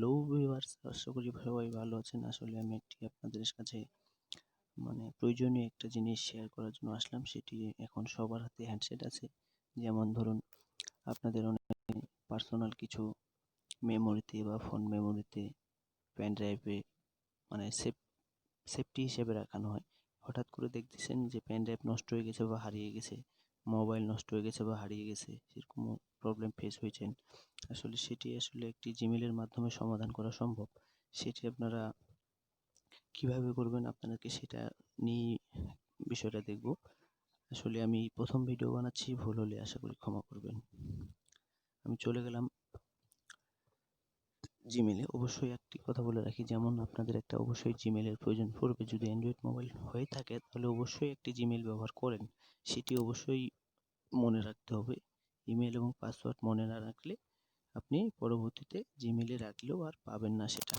Hello viewers, আশা করি সবাই ভালো আছেন। আসলে আমি আপনাদের কাছে প্রয়োজনীয় একটা জিনিস শেয়ার করার জন্য আসলাম। সেটি এখন সবার হাতে হ্যান্ডসেট আছে। যেমন ধরুন, আপনাদের অনেক পার্সোনাল কিছু মেমোরিতে বা ফোন মেমোরিতে, পেন ড্রাইভে মানে সেফটি হিসেবে রাখানো হয়। হঠাৎ করে দেখতেছেন যে পেন ড্রাইভ নষ্ট হয়ে গেছে বা হারিয়ে গেছে, মোবাইল নষ্ট হয়ে গেছে বা হারিয়ে গেছে, সেরকম প্রবলেম ফেস হয়েছেন। সেটি একটি জিমেইলের মাধ্যমে সমাধান করা সম্ভব। সেটি আপনারা কিভাবে করবেন আপনাদেরকে সেটা নিয়ে বিষয়টা দেখব। আমি প্রথম ভিডিও বানাচ্ছি, ভুল হলে আশা করি ক্ষমা করবেন। আমি চলে গেলাম জিমেইলে। অবশ্যই একটি কথা বলে রাখি, যেমন আপনাদের একটা অবশ্যই জিমেইলের প্রয়োজন পড়বে। যদি অ্যান্ড্রয়েড মোবাইল হয়ে থাকে তাহলে অবশ্যই একটি জিমেইল ব্যবহার করেন। সেটি অবশ্যই মনে রাখতে হবে। ইমেল এবং পাসওয়ার্ড মনে না রাখলে আপনি পরবর্তীতে জিমেইলে রাখলেও আর পাবেন না সেটা।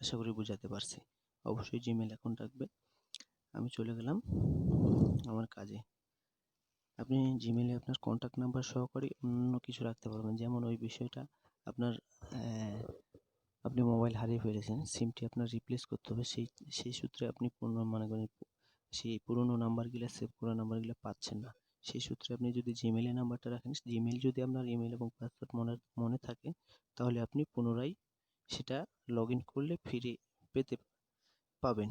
আশা করি বুঝাতে পারছি। অবশ্যই জিমেইল অ্যাকাউন্ট রাখবেন। আমি চলে গেলাম আমার কাজে। আপনি জিমেইলে আপনার কন্টাক্ট নাম্বার সহকারে অন্য কিছু রাখতে পারবেন। যেমন ওই বিষয়টা আপনার আপনি মোবাইল হারিয়ে ফেলেছেন, সিমটি আপনার রিপ্লেস করতে হবে। সেই সূত্রে আপনি সেই পুরনো নাম্বারগুলা, সেভ করা নাম্বারগুলা পাচ্ছেন না। সেই সূত্রে আপনি যদি জিমেইলে নাম্বারটা রাখেন, জিমেইল যদি আপনার ইমেইল এবং পাসওয়ার্ড মনে থাকে, তাহলে আপনি পুনরায় সেটা লগ ইন করলে ফিরে পাবেন।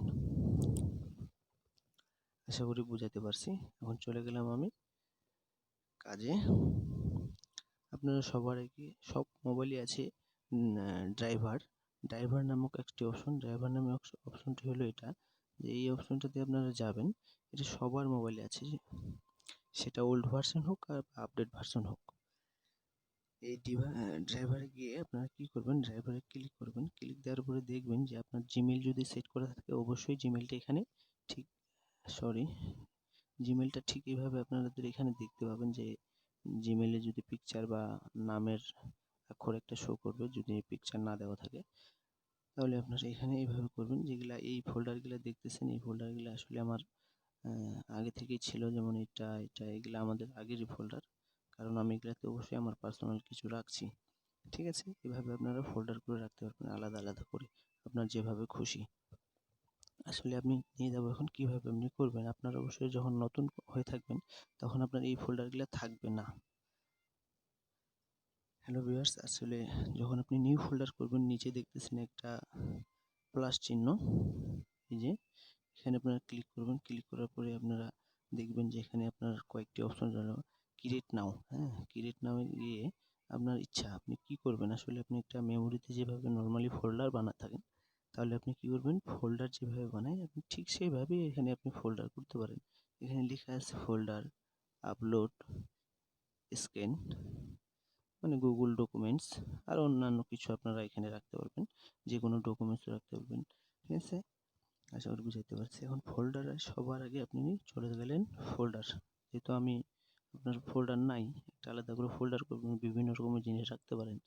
আশা করি বুঝাতে পারছি। এখন চলে গেলাম আমি কাজে। আপনারা সবার আগে সব মোবাইলই আছে ড্রাইভার নামক একটি অপশন। ড্রাইভার নামক অপশনটি হলো এটা, যে এই অপশনটাতে আপনারা যাবেন। এটা সবার মোবাইলে আছে, সেটা ওল্ড ভার্সন হোক আর আপডেট ভার্সন হোক। এই ড্রাইভারে গিয়ে আপনারা কি করবেন, ড্রাইভারে ক্লিক করবেন। ক্লিক দেওয়ার পরে দেখবেন যে আপনার জিমেইল যদি সেট করা থাকে, অবশ্যই জিমেইলটা এখানে ঠিক জিমেইলটা ঠিক এইভাবে আপনাদের এখানে দেখতে পাবেন যে জিমেইলে যদি পিকচার বা নামের অক্ষর একটা শো করবে। যদি পিকচার না দেওয়া থাকে তাহলে আপনারা এখানে এইভাবে করবেন। যেগুলা এই ফোল্ডারগুলা দেখতেছেন, এই ফোল্ডারগুলা আসলে আমার আগে থেকেই ছিল। যেমন এগুলা আমাদের আগেরই ফোল্ডার, কারণ আমি এগুলাতে অবশ্যই আমার পার্সোনাল কিছু রাখছি। ঠিক আছে, এভাবে আপনারা ফোল্ডার করে রাখতে পারবেন আলাদা আলাদা করে, আপনার যেভাবে খুশি। আমি নিয়ে যাবো এখন কিভাবে আপনি করবেন। আপনারা অবশ্যই যখন নতুন হয়ে থাকবেন তখন আপনার এই ফোল্ডারগুলো থাকবে না। হ্যালো ভিউয়ার্স, যখন আপনি নিউ ফোল্ডার করবেন, নিচে দেখতেছেন একটা প্লাস চিহ্ন। এই যে এখানে আপনারা ক্লিক করবেন। ক্লিক করার পরে আপনারা দেখবেন যে এখানে আপনার কয়েকটি অপশন রইল। ক্রিয়েট নাও, ক্রিয়েট নাও গিয়ে আপনার ইচ্ছা আপনি কি করবেন। আপনি একটা মেমোরিতে যেভাবে নর্মালি ফোল্ডার বানাতে থাকেন, তাহলে আপনি কি করবেন, ফোল্ডার যেভাবে বানায় আপনি ঠিক সেইভাবেই এখানে আপনি ফোল্ডার করতে পারেন। এখানে লেখা আছে folder, upload, scan, Google documents, আর অন্যান্য কিছু আপনারা এখানে রাখতে পারবেন। যে কোনো ডকুমেন্টস রাখতে পারবেন। ঠিক আছে, আশা করি বুঝাইতে পারছি। এখন ফোল্ডারে সবার আগে আপনি চলে গেলেন ফোল্ডার। যেহেতু আপনার ফোল্ডার নাই, একটা আলাদা করে ফোল্ডার করবেন, বিভিন্ন রকমের জিনিস রাখতে পারেন।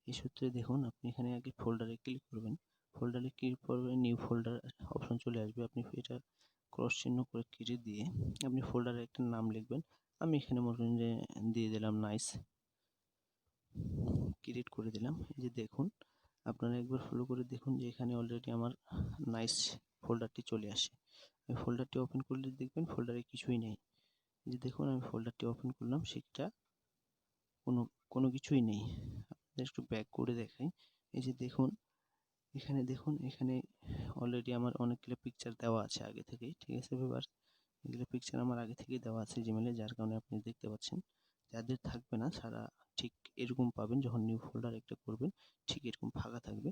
এই সূত্রে দেখুন, আপনি এখানে আগে ফোল্ডারে ক্লিক করবেন। ফোল্ডারে ক্লিক করবেন, নিউ ফোল্ডার অপশন চলে আসবে। আপনি এটা ক্রস চিহ্ন করে কেটে দিয়ে আপনি ফোল্ডারে একটা নাম লিখবেন। আমি এখানে মনে করেন যে দিয়ে দিলাম নাইস, ক্রিয়েট করে দিলাম। এই যে দেখুন, আপনারা একবার ফলো করে দেখুন যে এখানে অলরেডি আমার নাইস ফোল্ডারটি চলে আসে। আমি ফোল্ডারটি ওপেন করলে দেখবেন ফোল্ডারে কিছুই নেই। এই যে দেখুন, আমি ফোল্ডারটি ওপেন করলাম, সেটা কোনো কিছুই নেই। আপনাদের একটু ব্যাক করে দেখাই। এই যে দেখুন, এখানে অলরেডি আমার অনেকগুলো পিকচার দেওয়া আছে আগে থেকেই। ঠিক আছে ভিউয়ার্স, এগুলো পিকচার আমার আগে থেকেই দেওয়া আছে জিমেইলে, যার কারণে আপনি দেখতে পাচ্ছেন। যাদের থাকবে না তারা ঠিক এরকম পাবেন। যখন নিউ ফোল্ডার একটা করবেন, ঠিক এরকম ফাঁকা থাকবে।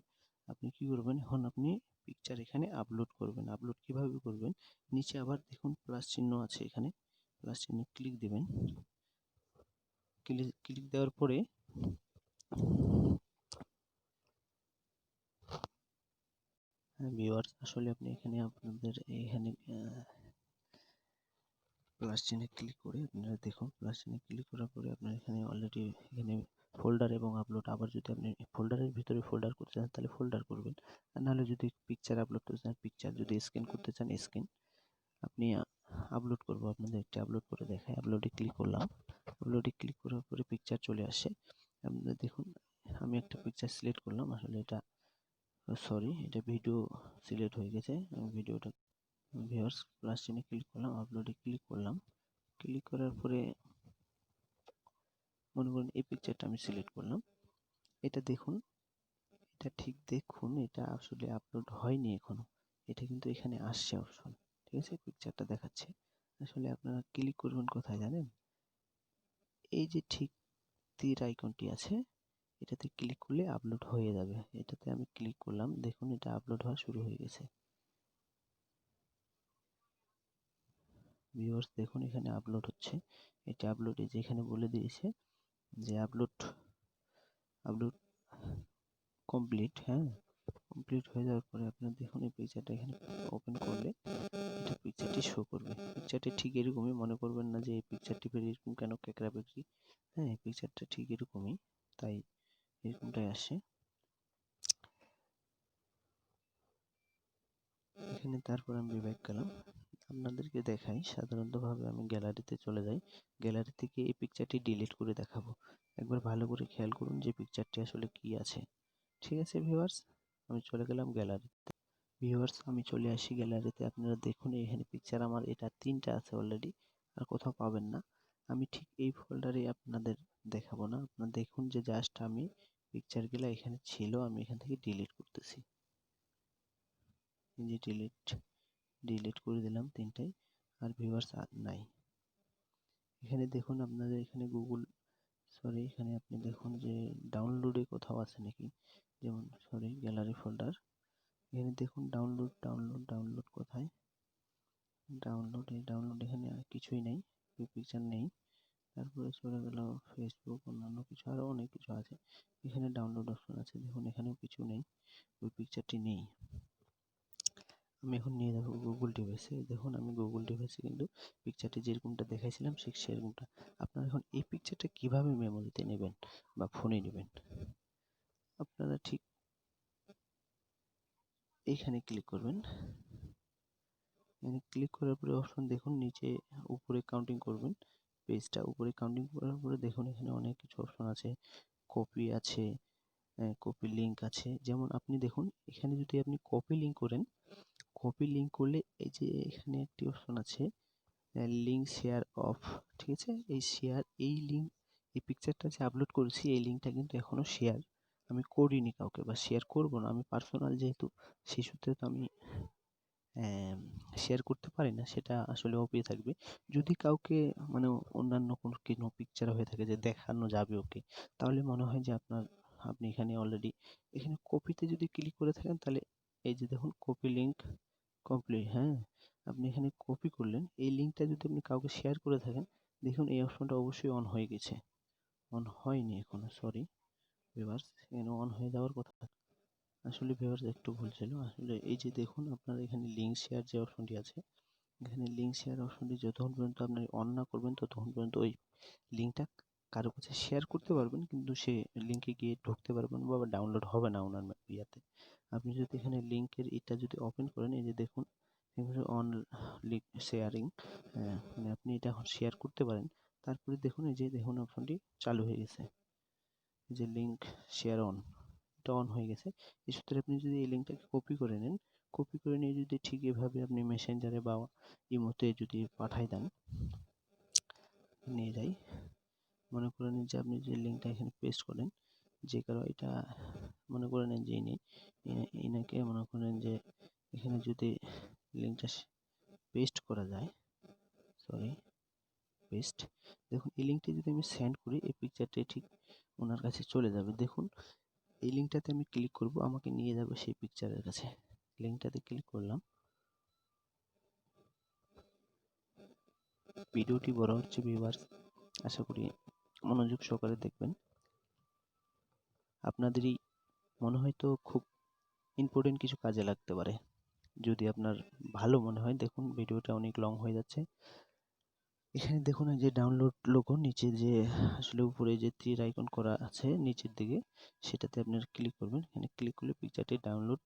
আপনি কি করবেন, এখন আপনি পিকচার এখানে আপলোড করবেন। আপলোড কিভাবে করবেন, নিচে আবার দেখুন প্লাস চিহ্ন আছে, এখানে প্লাস চিহ্ন ক্লিক দিবেন। ক্লিক দেওয়ার পরে ভিউয়ার্স, আপনি এখানে প্লাস চিহ্নে ক্লিক করে আপনারা দেখুন, প্লাস চিহ্নে ক্লিক করার পরে আপনার এখানে অলরেডি এখানে ফোল্ডার এবং আপলোড। আবার যদি আপনি ফোল্ডারের ভিতরে ফোল্ডার করতে চান তাহলে ফোল্ডার করবেন, আর নাহলে যদি পিকচার আপলোড করতে চান পিকচার, যদি স্ক্যান করতে চান স্ক্যান। আপনি আপলোড করবো, আপনাদের একটি আপলোড করে দেখায়। আপলোডে ক্লিক করলাম। আপলোডে ক্লিক করার পরে পিকচার চলে আসে। আপনারা দেখুন, আমি একটা পিকচার সিলেক্ট করলাম, আসলে এটা সরি এটা ভিডিও সিলেক্ট হয়ে গেছে। আমি ভিডিওটা ভিউয়ার্স প্লাস চিহ্নে ক্লিক করলাম, আপলোডে ক্লিক করলাম। ক্লিক করার পরে মনে করুন এই পিকচারটা আমি সিলেক্ট করলাম। এটা দেখুন, এটা ঠিক দেখুন, এটা আসলে আপলোড হয়নি এখনো। এটা কিন্তু এখানে আসছে অপশন, ঠিক আছে, পিকচারটা দেখাচ্ছে। আসলে আপনারা ক্লিক করবেন কোথায় জানেন? এই যে ঠিক তীর আইকনটি আছে, এটাতে ক্লিক করলে আপলোড হয়ে যাবে। এটাতে আমি ক্লিক করলাম, দেখুন এটা আপলোড হওয়া শুরু হয়ে গেছে। ভিউয়ার্স দেখুন এখানে আপলোড হচ্ছে। এটা আপলোডে যেখানে বলে দিয়েছে যে আপলোড আপলোড কমপ্লিট, হ্যাঁ, কমপ্লিট হয়ে যাওয়ার পরে আপনারা দেখুন এই পিকচারটা এখানে ওপেন করলে এটা পিকচারটি শো করবে। পিকচারটি ঠিক এরকমই, মনে করবেন না যে এই পিকচারটি ফের এরকম কেন ক্যাকড়া বেকড়ি। হ্যাঁ, এই পিকচারটা ঠিক এরকমই, তাই এরকমটাই আসে এখানে। তারপর আমি ব্যাক গেলাম, আপনাদেরকে দেখাই। সাধারণতভাবে আমি গ্যালারিতে চলে যাই, গ্যালারি থেকে এই পিকচারটি ডিলিট করে দেখাবো। একবার ভালো করে খেয়াল করুন যে পিকচারটি আসলে কি আছে। ঠিক আছে ভিউয়ার্স, আমি চলে গেলাম গ্যালারিতে। ভিউয়ার্স আমি চলে আসি গ্যালারিতে। আপনারা দেখুন এখানে পিকচার আমার এটা 3টা আছে অলরেডি, আর কোথাও পাবেন না। আমি ঠিক এই ফোল্ডারে আপনাদের দেখাবো না, আপনারা দেখুন যে জাস্ট আমি পিকচারগুলো এখানে ছিল, আমি এখান থেকে ডিলিট করতেছি। এই যে ডিলিট করে দিলাম 3টাই, আর ভিউয়ার্স আর নাই। এখানে দেখুন আপনাদের এখানে এখানে আপনি দেখুন যে ডাউনলোডে কোথাও আছে নাকি, যেমন গ্যালারি ফোল্ডার। এখানে দেখুন ডাউনলোড কোথায়, ডাউনলোড এখানে আর কিছুই নেই, পিকচার নেই। তারপরে চলে গেল ফেসবুক, অন্যান্য কিছু আরো অনেক কিছু আছে। এখানে ডাউনলোড অপশন আছে, দেখুন এখানেও কিছু নেই, ওই পিকচারটি নেই। আমি এখন নিয়ে যাবো গুগল ডিভাইসে। দেখুন আমি গুগল ডিভাইসে কিন্তু পিকচারটি যেরকমটা দেখাইছিলাম ঠিক সেরকমটা। আপনারা এখন এই পিকচারটা কিভাবে মেমোরিতে নেবেন বা ফোনে নেবেন, আপনারা ঠিক এইখানে ক্লিক করবেন। এখানে ক্লিক করার পরে অপশন দেখুন নিচে উপরে কাউন্টিং করবেন, পেজটা উপরে কাউন্টিং করার পরে দেখুন এখানে অনেক কিছু অপশন আছে, কপি আছে, কপি লিঙ্ক আছে। যেমন আপনি দেখুন এখানে যদি আপনি কপি লিঙ্ক করেন, কপি লিঙ্ক করলে এই যে এখানে একটি অপশন আছে লিঙ্ক শেয়ার অফ, ঠিক আছে, এই শেয়ার, এই লিঙ্ক, এই পিকচারটা যে আপলোড করেছি এই লিঙ্কটা কিন্তু এখনো শেয়ার আমি করিনি কাউকে, বা শেয়ার করব না। আমি পার্সোনাল যেহেতু, সেই সূত্রে তো আমি শেয়ার করতে পারি না, সেটা আসলে অফই থাকবে। যদি কাউকে মানে অন্যান্য কোনো পিকচার হয়ে থাকে যে দেখানো যাবে ওকে, তাহলে মনে হয় যে আপনি এখানে অলরেডি এখানে কপিতে যদি ক্লিক করে থাকেন, তাহলে এই যে দেখুন কপি লিঙ্ক কমপ্লিট, হ্যাঁ, আপনি এখানে কপি করলেন। এই লিঙ্কটা যদি আপনি কাউকে শেয়ার করে থাকেন, দেখুন এই অপশনটা অবশ্যই অন হয়ে গেছে, অন হয়নি এখনো, সরি ভিউয়ার্স, এখানে অন হয়ে যাওয়ার কথা। আসলে ভিউয়ার্স একটু ভুল ছিল। আসলে এই যে দেখুন আপনার এখানে লিঙ্ক শেয়ার যে অপশনটি আছে, এখানে লিঙ্ক শেয়ার অপশনটি যতক্ষণ পর্যন্ত আপনি অন না করবেন ততক্ষণ পর্যন্ত ওই লিঙ্কটা কারো কাছে শেয়ার করতে পারবেন, কিন্তু সে লিঙ্কে গিয়ে ঢুকতে পারবেন বা ডাউনলোড হবে না ওনার ইয়াতে। আপনি যদি এখানে লিঙ্কের এটা যদি ওপেন করেন, এই যে দেখুন অন লিঙ্ক শেয়ারিং, মানে আপনি এটা এখন শেয়ার করতে পারেন। তারপরে দেখুন এই যে দেখুন অপশনটি চালু হয়ে গেছে, এই যে লিঙ্ক শেয়ার অন, এটা অন হয়ে গেছে। এই সূত্রে আপনি যদি এই লিঙ্কটাকে কপি করে নেন, কপি করে নিয়ে যদি ঠিক এভাবে আপনি মেসেঞ্জারে বা ইমোতে যদি পাঠাই দেন, নিয়ে যাই, মনে করে নিন যে আপনি যে লিঙ্কটা এখানে পেস্ট করেন, যে কারো এটা মনে করে নেন যে ইনাকে মনে করেন যে এখানে যদি লিঙ্কটা পেস্ট করা যায়, সরি পেস্ট, দেখুন এই লিঙ্কটি যদি আমি সেন্ড করি এই পিকচারটি ঠিক ওনার কাছে চলে যাবে। দেখুন এই লিঙ্কটাতে আমি ক্লিক করব, আমাকে নিয়ে যাবে সেই পিকচারের কাছে। লিঙ্কটাতে ক্লিক করলাম। ভিডিওটি বড় হচ্ছে ভিউয়ার্স, আশা করি মনোযোগ সহকারে দেখবেন। আপনাদেরই মনে হয় তো খুব ইম্পর্টেন্ট কিছু কাজে লাগতে পারে, যদি আপনার ভালো মনে হয়। দেখুন ভিডিওটা অনেক লং হয়ে যাচ্ছে। এখানে দেখুন এই যে ডাউনলোড লোগো, নিচে যে আসলে উপরে যে তীর আইকন করা আছে নিচের দিকে, সেটাতে আপনারা ক্লিক করবেন। এখানে ক্লিক করলে পিকচারটি ডাউনলোড,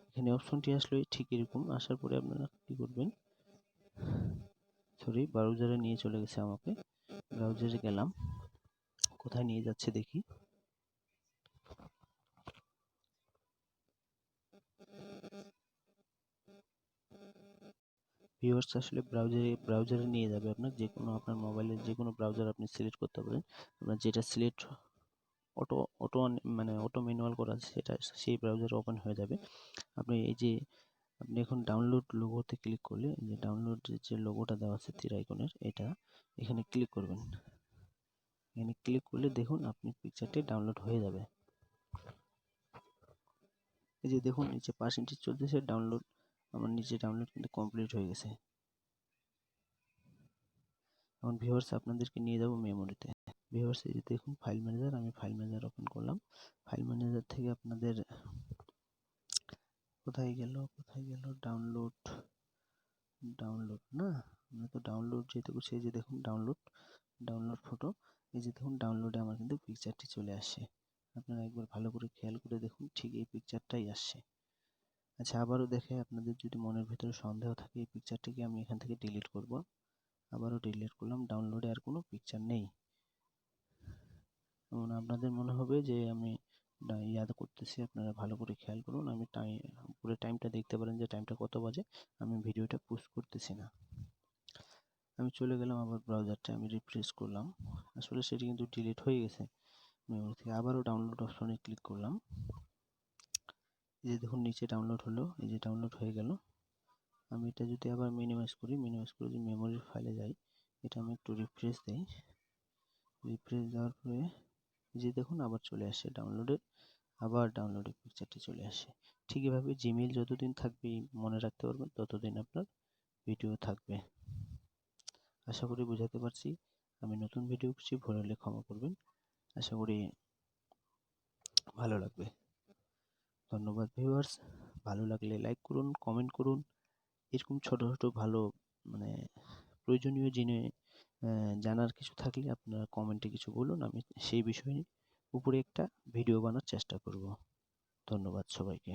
এখানে অপশনটি আসলে ঠিক এরকম আসার পরে আপনারা কি করবেন, সরি ব্রাউজারে নিয়ে চলে গেছে আমাকে, ব্রাউজারে গেলাম, কোথায় নিয়ে যাচ্ছে দেখি। ভিউয়ার্স আসলে ব্রাউজারে নিয়ে যাবে আপনার যে কোনো আপনার মোবাইলের যে কোনো ব্রাউজার আপনি সিলেক্ট করতে পারেন। আপনার যেটা সিলেক্ট অটো অটো মানে অটো ম্যানুয়াল করা আছে সেটা সেই ব্রাউজারে ওপেন হয়ে যাবে। আপনি এই যে আপনি এখন ডাউনলোড লোগোতে ক্লিক করলে এই যে ডাউনলোড যে লোগোটা দেওয়া আছে তীর আইকনের এটা এখানে ক্লিক করবেন। এখানে ক্লিক করলে দেখুন আপনি পিকচারটি ডাউনলোড হয়ে যাবে। এই যে দেখুন নিচে পার্সেন্টেজ চলতেছে ডাউনলোড, আমার নিচে ডাউনলোড কিন্তু কমপ্লিট হয়ে গেছে। এখন ভিউয়ার্স আপনাদেরকে নিয়ে যাব মেমোরিতে। ভিউয়ার্স এই যে দেখুন ফাইল ম্যানেজার, আমি ফাইল ম্যানেজার ওপেন করলাম। ফাইল ম্যানেজার থেকে আপনাদের কোথায় গেল ডাউনলোড না, আমরা তো ডাউনলোড যেতে করছি, এই যে দেখুন ডাউনলোড ফটো, এই যে দেখুন ডাউনলোডে আমার কিন্তু পিকচারটি চলে আসছে। আপনারা একবার ভালো করে খেয়াল করে দেখুন ঠিক এই পিকচারটাই আসছে। আচ্ছা আবারও দেখে আপনাদের যদি মনের ভিতরে সন্দেহ থাকে এই পিকচারটিকে আমি এখান থেকে ডিলিট করব। আবারও ডিলিট করলাম, ডাউনলোডে আর কোনো পিকচার নেই। এমন আপনাদের মনে হবে যে আমি ইয়াদ করতেছি, আপনারা ভালো করে খেয়াল করুন। আমি পুরো টাইমটা দেখতে পারেন যে টাইমটা কত বাজে, আমি ভিডিওটা পোস্ট করতেছি না। আমি চলে গেলাম আবার ব্রাউজারটা আমি রিফ্রেশ করলাম, আসলে সেটি কিন্তু ডিলিট হয়ে গেছে মেমোরি থেকে। আবারও ডাউনলোড অপশনে ক্লিক করলাম, এই যে দেখুন নিচে ডাউনলোড হলো, এই যে ডাউনলোড হয়ে গেল। আমি এটা যদি আবার মিনিমাইজ করে যদি মেমোরির ফাইলে যাই, এটা আমি একটু রিফ্রেশ দিই, রিফ্রেশ দেওয়ার পরে এই যে দেখুন আবার চলে আসছে ডাউনলোডে পিকচারটি চলে আসে। ঠিক এভাবে জিমেইল যতদিন থাকবে মনে রাখতে পারবেন ততদিন আপনার ভিডিও থাকবে। আশা করি বোঝাতে পারছি। আমি নতুন ভিডিও করছি, ভুল হলে ক্ষমা করবেন। আশা করি ভালো লাগবে। ধন্যবাদ ভিউয়ার্স। ভালো লাগলে লাইক করুন, কমেন্ট করুন। এরকম ছোট ছোট ভালো মানে প্রয়োজনীয় জানার কিছু থাকলে আপনারা কমেন্টে কিছু বলুন, আমি সেই বিষয়ে উপরে একটা ভিডিও বানার চেষ্টা করব। ধন্যবাদ সবাইকে।